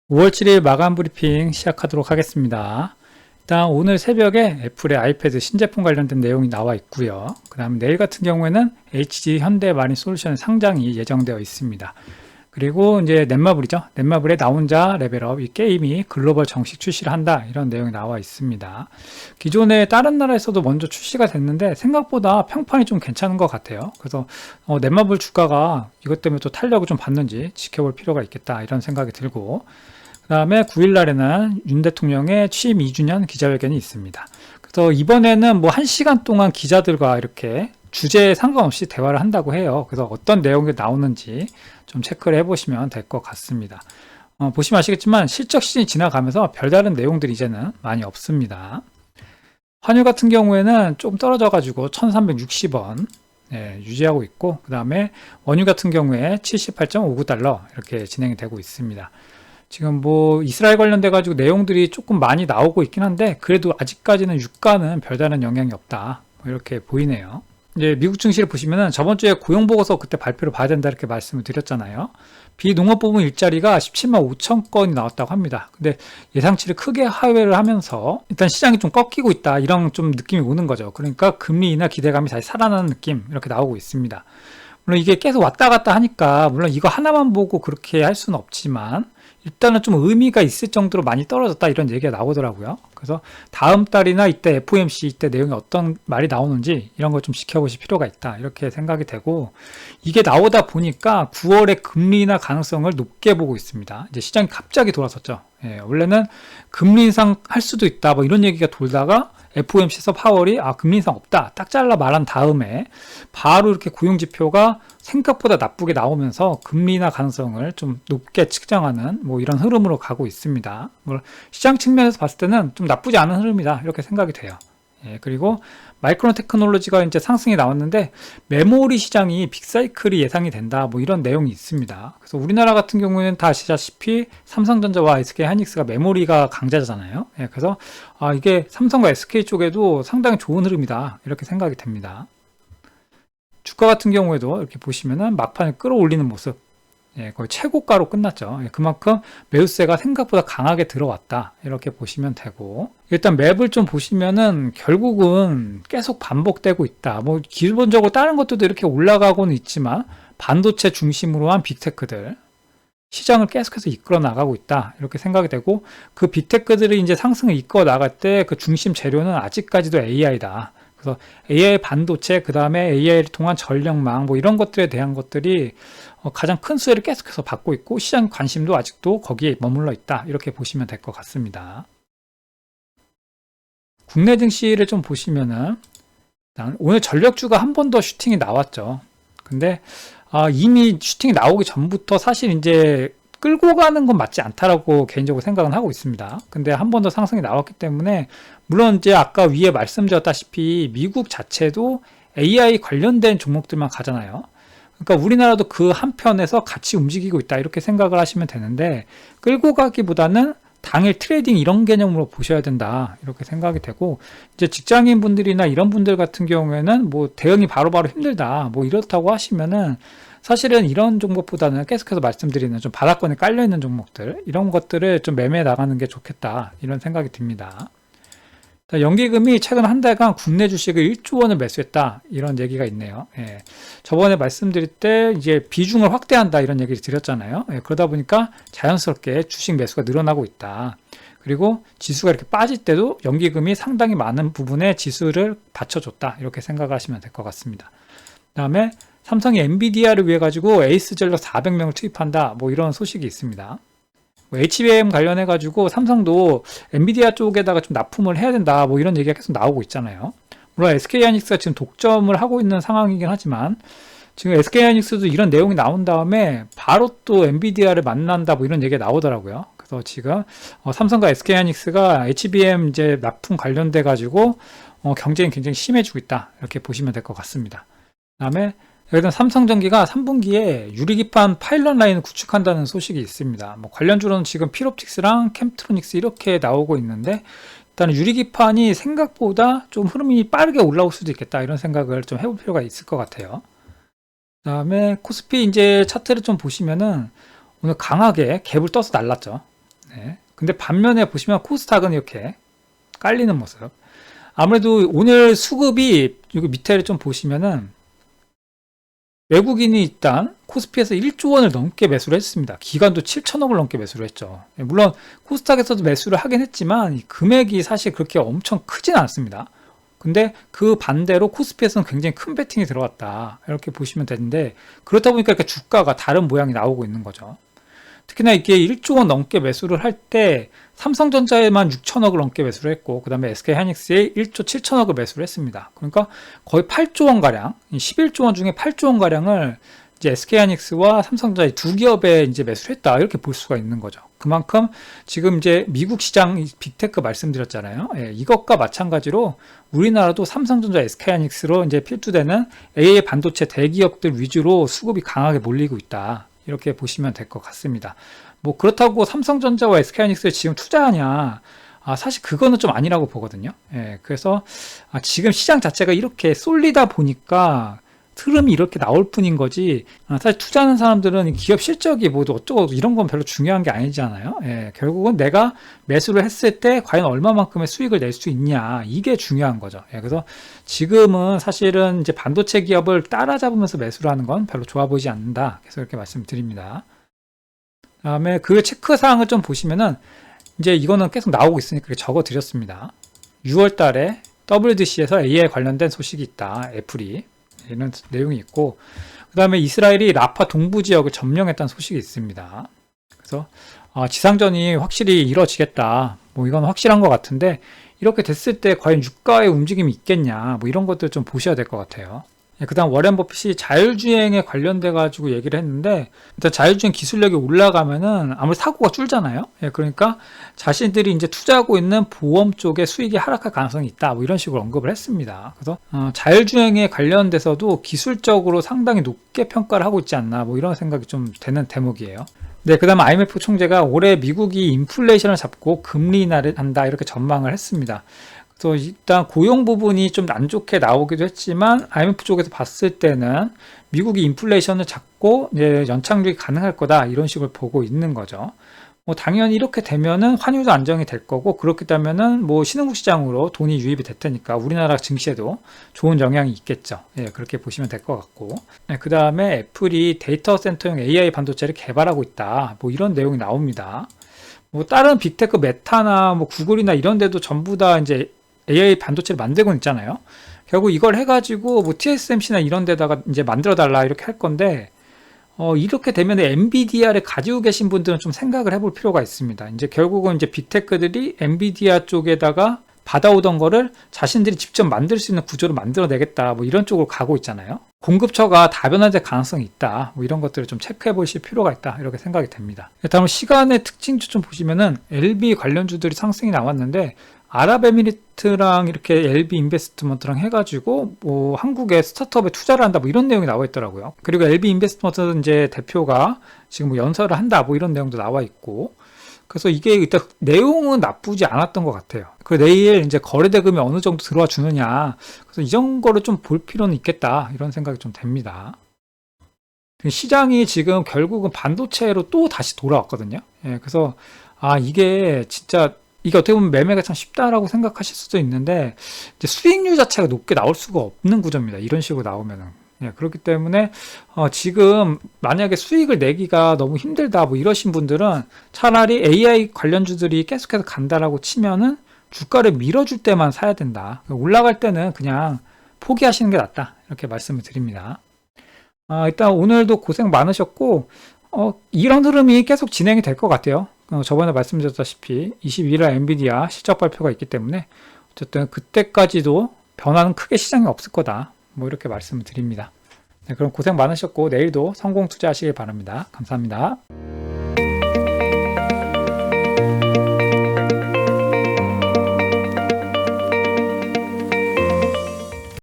5월 7일 마감 브리핑 시작하도록 하겠습니다. 일단 오늘 새벽에 애플의 아이패드 신제품 관련된 내용이 나와 있고요. 그 다음에 내일 같은 경우에는 HG 현대마린솔루션 상장이 예정되어 있습니다. 그리고 이제 넷마블이죠. 넷마블의 나 혼자 레벨업 이 게임이 글로벌 정식 출시를 한다, 이런 내용이 나와 있습니다. 기존에 다른 나라에서도 먼저 출시가 됐는데 생각보다 평판이 좀 괜찮은 것 같아요. 그래서 넷마블 주가가 이것 때문에 또 탄력을 좀 받는지 지켜볼 필요가 있겠다, 이런 생각이 들고, 그 다음에 9일 날에는 윤 대통령의 취임 2주년 기자회견이 있습니다. 그래서 이번에는 뭐 1시간 동안 기자들과 이렇게 주제에 상관없이 대화를 한다고 해요. 그래서 어떤 내용이 나오는지 좀 체크를 해보시면 될 것 같습니다. 보시면 아시겠지만 실적 시즌이 지나가면서 별다른 내용들이 이제는 많이 없습니다. 환율 같은 경우에는 좀 떨어져가지고 1360원 유지하고 있고, 그 다음에 원유 같은 경우에 78.59달러 이렇게 진행이 되고 있습니다. 지금 뭐 이스라엘 관련돼 가지고 내용들이 조금 많이 나오고 있긴 한데, 그래도 아직까지는 유가는 별다른 영향이 없다, 뭐 이렇게 보이네요. 이제 미국 증시를 보시면은 저번 주에 고용 보고서 그때 발표를 봐야 된다, 이렇게 말씀을 드렸잖아요. 비농업 부문 일자리가 17만 5천 건이 나왔다고 합니다. 근데 예상치를 크게 하회를 하면서 일단 시장이 좀 꺾이고 있다, 이런 좀 느낌이 오는 거죠. 그러니까 금리 인하 기대감이 다시 살아나는 느낌, 이렇게 나오고 있습니다. 물론 이게 계속 왔다 갔다 하니까 물론 이거 하나만 보고 그렇게 할 수는 없지만, 일단은 좀 의미가 있을 정도로 많이 떨어졌다, 이런 얘기가 나오더라고요. 그래서 다음 달이나 이때 FOMC 이때 내용이 어떤 말이 나오는지 이런 걸 좀 지켜보실 필요가 있다, 이렇게 생각이 되고, 이게 나오다 보니까 9월에 금리 인하 가능성을 높게 보고 있습니다. 이제 시장이 갑자기 돌아섰죠. 원래는 금리 인상 할 수도 있다, 뭐 이런 얘기가 돌다가 FOMC에서 파월이 금리 인상 없다 딱 잘라 말한 다음에 바로 이렇게 고용지표가 생각보다 나쁘게 나오면서 금리 인하 가능성을 좀 높게 측정하는 뭐 이런 흐름으로 가고 있습니다. 시장 측면에서 봤을 때는 좀 나쁘지 않은 흐름이다, 이렇게 생각이 돼요. 그리고 마이크론 테크놀로지가 이제 상승이 나왔는데 메모리 시장이 빅사이클이 예상이 된다, 뭐 이런 내용이 있습니다. 그래서 우리나라 같은 경우에는 다 아시다시피 삼성전자와 SK 하이닉스가 메모리가 강자잖아요. 그래서 이게 삼성과 SK 쪽에도 상당히 좋은 흐름이다, 이렇게 생각이 됩니다. 주가 같은 경우에도 이렇게 보시면은 막판에 끌어올리는 모습, 거의 최고가로 끝났죠. 그만큼 매수세가 생각보다 강하게 들어왔다, 이렇게 보시면 되고, 일단 맵을 좀 보시면은 결국은 계속 반복되고 있다. 뭐 기본적으로 다른 것들도 이렇게 올라가고는 있지만 반도체 중심으로 한 빅테크들 시장을 계속해서 이끌어 나가고 있다, 이렇게 생각이 되고, 그 빅테크들이 이제 상승을 이끌어 나갈 때 그 중심 재료는 아직까지도 AI다. 그래서 AI 반도체, 그 다음에 AI를 통한 전력망, 뭐 이런 것들에 대한 것들이 가장 큰 수혜를 계속해서 받고 있고, 시장 관심도 아직도 거기에 머물러 있다, 이렇게 보시면 될 것 같습니다. 국내 증시를 좀 보시면은 오늘 전력주가 한 번 더 슈팅이 나왔죠. 근데 이미 슈팅이 나오기 전부터 사실 이제 끌고 가는 건 맞지 않다라고 개인적으로 생각은 하고 있습니다. 근데 한 번 더 상승이 나왔기 때문에, 물론 이제 아까 위에 말씀드렸다시피 미국 자체도 AI 관련된 종목들만 가잖아요. 그러니까 우리나라도 그 한편에서 같이 움직이고 있다, 이렇게 생각을 하시면 되는데, 끌고 가기보다는 당일 트레이딩 이런 개념으로 보셔야 된다, 이렇게 생각이 되고, 이제 직장인 분들이나 이런 분들 같은 경우에는 뭐 대응이 바로바로 힘들다, 뭐 이렇다고 하시면은 사실은 이런 종목보다는 계속해서 말씀드리는 좀 바닥권에 깔려있는 종목들, 이런 것들을 좀 매매해 나가는 게 좋겠다, 이런 생각이 듭니다. 연기금이 최근 한 달간 국내 주식을 1조 원을 매수했다, 이런 얘기가 있네요. 저번에 말씀드릴 때 이제 비중을 확대한다, 이런 얘기를 드렸잖아요. 그러다 보니까 자연스럽게 주식 매수가 늘어나고 있다. 그리고 지수가 이렇게 빠질 때도 연기금이 상당히 많은 부분에 지수를 받쳐줬다, 이렇게 생각을 하시면 될 것 같습니다. 그 다음에 삼성이 엔비디아를 위해 가지고 에이스 전력 400명을 투입한다, 뭐 이런 소식이 있습니다. HBM 관련해 가지고 삼성도 엔비디아 쪽에다가 좀 납품을 해야 된다, 뭐 이런 얘기가 계속 나오고 있잖아요. 물론 SK하이닉스가 지금 독점을 하고 있는 상황이긴 하지만, 지금 SK하이닉스도 이런 내용이 나온 다음에 바로 또 엔비디아를 만난다, 뭐 이런 얘기가 나오더라고요. 그래서 지금 삼성과 SK하이닉스가 HBM 이제 납품 관련돼 가지고 경쟁이 굉장히 심해지고 있다, 이렇게 보시면 될 것 같습니다. 그다음에 여기는 삼성전기가 3분기에 유리기판 파일럿 라인을 구축한다는 소식이 있습니다. 뭐 관련주로는 지금 필옵틱스랑 캠트로닉스 이렇게 나오고 있는데, 일단 유리기판이 생각보다 좀 흐름이 빠르게 올라올 수도 있겠다, 이런 생각을 좀 해볼 필요가 있을 것 같아요. 그 다음에 코스피 이제 차트를 좀 보시면은 오늘 강하게 갭을 떠서 날랐죠. 네. 근데 반면에 보시면 코스닥은 이렇게 깔리는 모습. 아무래도 오늘 수급이 여기 밑에를 좀 보시면은 외국인이 일단 코스피에서 1조 원을 넘게 매수를 했습니다. 기관도 7천억을 넘게 매수를 했죠. 물론 코스닥에서도 매수를 하긴 했지만 이 금액이 사실 그렇게 엄청 크진 않습니다. 근데 그 반대로 코스피에서는 굉장히 큰 베팅이 들어갔다. 이렇게 보시면 되는데 그렇다 보니까 이렇게 주가가 다른 모양이 나오고 있는 거죠. 특히나 이게 1조 원 넘게 매수를 할 때 삼성전자에만 6천억을 넘게 매수를 했고 그 다음에 SK하이닉스에 1조 7천억을 매수를 했습니다. 그러니까 거의 8조 원가량, 11조 원 중에 8조 원가량을 이제 SK하이닉스와 삼성전자 두 기업에 이제 매수를 했다. 이렇게 볼 수가 있는 거죠. 그만큼 지금 이제 미국 시장 빅테크 말씀드렸잖아요. 예, 이것과 마찬가지로 우리나라도 삼성전자, SK하이닉스로 이제 필두되는 AI 반도체 대기업들 위주로 수급이 강하게 몰리고 있다. 이렇게 보시면 될 것 같습니다. 뭐 그렇다고 삼성전자와 SK하이닉스에 지금 투자하냐? 사실 그거는 좀 아니라고 보거든요. 예, 그래서 지금 시장 자체가 이렇게 쏠리다 보니까 흐름이 이렇게 나올 뿐인 거지, 사실 투자하는 사람들은 기업 실적이 뭐 어쩌고 이런 건 별로 중요한 게 아니잖아요. 예, 결국은 내가 매수를 했을 때 과연 얼마만큼의 수익을 낼 수 있냐, 이게 중요한 거죠. 예, 그래서 지금은 사실은 이제 반도체 기업을 따라잡으면서 매수를 하는 건 별로 좋아 보이지 않는다. 그래서 이렇게 말씀드립니다. 다음에 그 체크 사항을 좀 보시면은 이제 이거는 계속 나오고 있으니까 적어 드렸습니다. 6월 달에 WDC에서 AI 관련된 소식이 있다. 애플이. 이런 내용이 있고, 그 다음에 이스라엘이 라파 동부 지역을 점령했다는 소식이 있습니다. 그래서 지상전이 확실히 이루어지겠다. 뭐 이건 확실한 것 같은데 이렇게 됐을 때 과연 유가의 움직임이 있겠냐, 뭐 이런 것들 좀 보셔야 될 것 같아요. 그 다음 워렌 버핏이 자율주행에 관련돼 가지고 얘기를 했는데, 일단 자율주행 기술력이 올라가면은 아무래도 사고가 줄잖아요. 그러니까 자신들이 이제 투자하고 있는 보험 쪽에 수익이 하락할 가능성이 있다, 뭐 이런 식으로 언급을 했습니다. 그래서 자율주행에 관련돼서도 기술적으로 상당히 높게 평가를 하고 있지 않나, 뭐 이런 생각이 좀 되는 대목이에요. 네, 그 다음 IMF 총재가 올해 미국이 인플레이션을 잡고 금리 인하를 한다, 이렇게 전망을 했습니다. 그래서 일단 고용 부분이 좀 안 좋게 나오기도 했지만 IMF 쪽에서 봤을 때는 미국이 인플레이션을 잡고 이제 연착륙이 가능할 거다, 이런 식으로 보고 있는 거죠. 뭐 당연히 이렇게 되면은 환율도 안정이 될 거고, 그렇게 되면은 뭐 신흥국 시장으로 돈이 유입이 될 테니까 우리나라 증시에도 좋은 영향이 있겠죠. 예, 그렇게 보시면 될 것 같고, 그 다음에 애플이 데이터 센터용 AI 반도체를 개발하고 있다, 뭐 이런 내용이 나옵니다. 뭐 다른 빅테크 메타나 뭐 구글이나 이런 데도 전부 다 이제 AI 반도체를 만들고 있잖아요. 결국 이걸 해가지고 뭐 TSMC나 이런 데다가 이제 만들어 달라, 이렇게 할 건데, 이렇게 되면 엔비디아를 가지고 계신 분들은 좀 생각을 해볼 필요가 있습니다. 이제 결국은 이제 빅테크들이 엔비디아 쪽에다가 받아오던 거를 자신들이 직접 만들 수 있는 구조를 만들어내겠다, 뭐 이런 쪽으로 가고 있잖아요. 공급처가 다변화될 가능성이 있다, 뭐 이런 것들을 좀 체크해 보실 필요가 있다, 이렇게 생각이 됩니다. 다음 시간의 특징주 좀 보시면은 LB 관련주들이 상승이 나왔는데, 아랍에미리트랑 이렇게 LB 인베스트먼트랑 해가지고 뭐 한국의 스타트업에 투자를 한다, 뭐 이런 내용이 나와 있더라고요. 그리고 LB 인베스트먼트 이제 대표가 지금 뭐 연설을 한다, 뭐 이런 내용도 나와 있고, 그래서 이게 일단 내용은 나쁘지 않았던 것 같아요. 그 내일 이제 거래 대금이 어느 정도 들어와 주느냐, 그래서 이런 거를 좀 볼 필요는 있겠다, 이런 생각이 좀 됩니다. 시장이 지금 결국은 반도체로 또 다시 돌아왔거든요. 예, 그래서 이게 진짜 이게 어떻게 보면 매매가 참 쉽다라고 생각하실 수도 있는데, 이제 수익률 자체가 높게 나올 수가 없는 구조입니다. 이런 식으로 나오면은. 예, 그렇기 때문에 지금 만약에 수익을 내기가 너무 힘들다, 뭐 이러신 분들은 차라리 AI 관련주들이 계속해서 간다라고 치면은 주가를 밀어줄 때만 사야 된다. 올라갈 때는 그냥 포기하시는 게 낫다, 이렇게 말씀을 드립니다. 일단 오늘도 고생 많으셨고, 이런 흐름이 계속 진행이 될 것 같아요. 저번에 말씀드렸다시피 22일에 엔비디아 실적 발표가 있기 때문에 어쨌든 그때까지도 변화는 크게 시장에 없을 거다, 뭐 이렇게 말씀을 드립니다. 네, 그럼 고생 많으셨고 내일도 성공 투자하시길 바랍니다. 감사합니다.